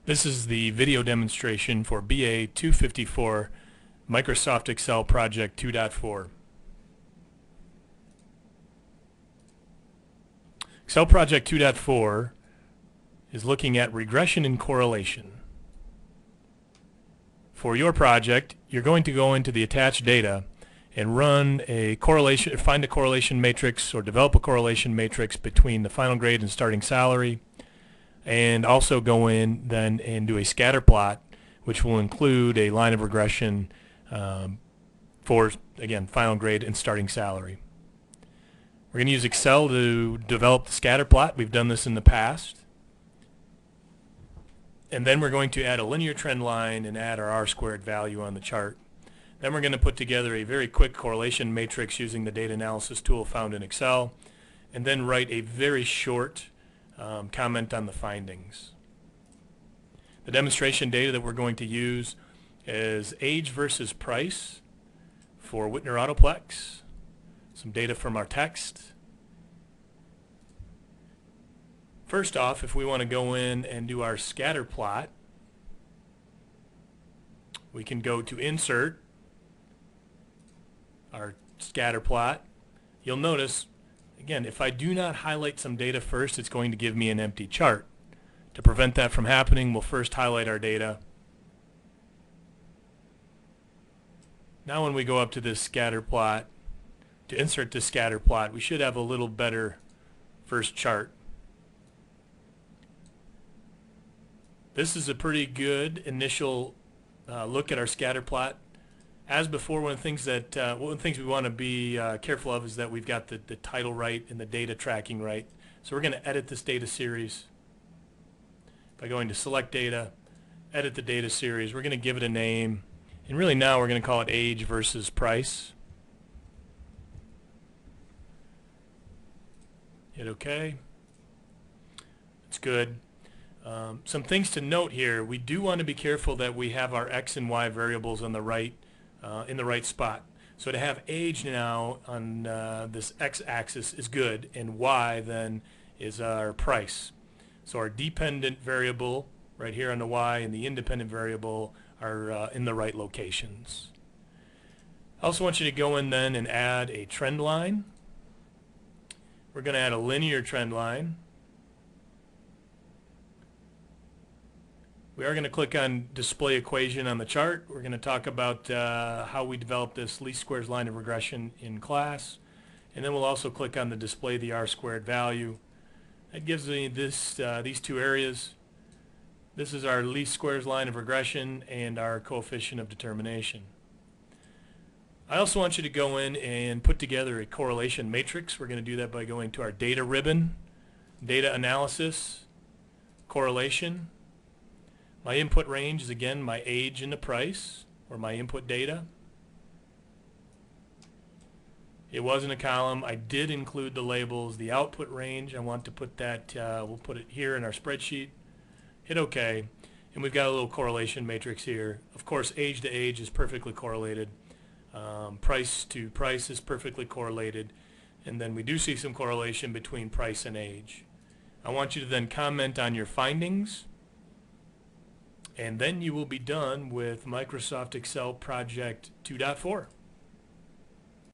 This is the video demonstration for BA 254 Microsoft Excel Project 2.4. Excel Project 2.4 is looking at regression and correlation. For your project, you're going to go into the attached data and run a correlation, find a correlation matrix or develop a correlation matrix between the final grade and starting salary, and also go in then and do a scatter plot, which will include a line of regression for, again, final grade and starting salary. We're going to use Excel to develop the scatter plot. We've done this in the past. And then we're going to add a linear trend line and add our R-squared value on the chart. Then we're going to put together a very quick correlation matrix using the data analysis tool found in Excel, and then write a very short comment on the findings. The demonstration data that we're going to use is age versus price for Whitner Autoplex, some data from our text. First off, if we want to go in and do our scatter plot, we can go to Insert, our scatter plot. You'll notice, again, if I do not highlight some data first, it's going to give me an empty chart. To prevent that from happening, we'll first highlight our data. Now when we go up to this scatter plot, to insert this scatter plot, we should have a little better first chart. This is a pretty good initial look at our scatter plot. As before, one of the things we want to be careful of is that we've got the title right and the data tracking right. So we're going to edit this data series by going to Select Data, Edit the Data Series. We're going to give it a name, and really now we're going to call it Age versus Price. Hit OK. That's good. Some things to note here. We do want to be careful that we have our X and Y variables on the right, in the right spot. So to have age now on this X-axis is good, and Y then is our price. So our dependent variable right here on the Y and the independent variable are in the right locations. I also want you to go in then and add a trend line. We're going to add a linear trend line. We are going to click on Display Equation on the chart. We're going to talk about how we develop this least squares line of regression in class. And then we'll also click on the Display the R-squared value. That gives me this, these two areas. This is our least squares line of regression and our coefficient of determination. I also want you to go in and put together a correlation matrix. We're going to do that by going to our Data ribbon, Data Analysis, Correlation. My input range is, again, my age and the price, or my input data. It was in a column. I did include the labels. The output range, I want to put that, we'll put it here in our spreadsheet. Hit OK. And we've got a little correlation matrix here. Of course, age to age is perfectly correlated. Price to price is perfectly correlated. And then we do see some correlation between price and age. I want you to then comment on your findings. And then you will be done with Microsoft Excel Project 2.4.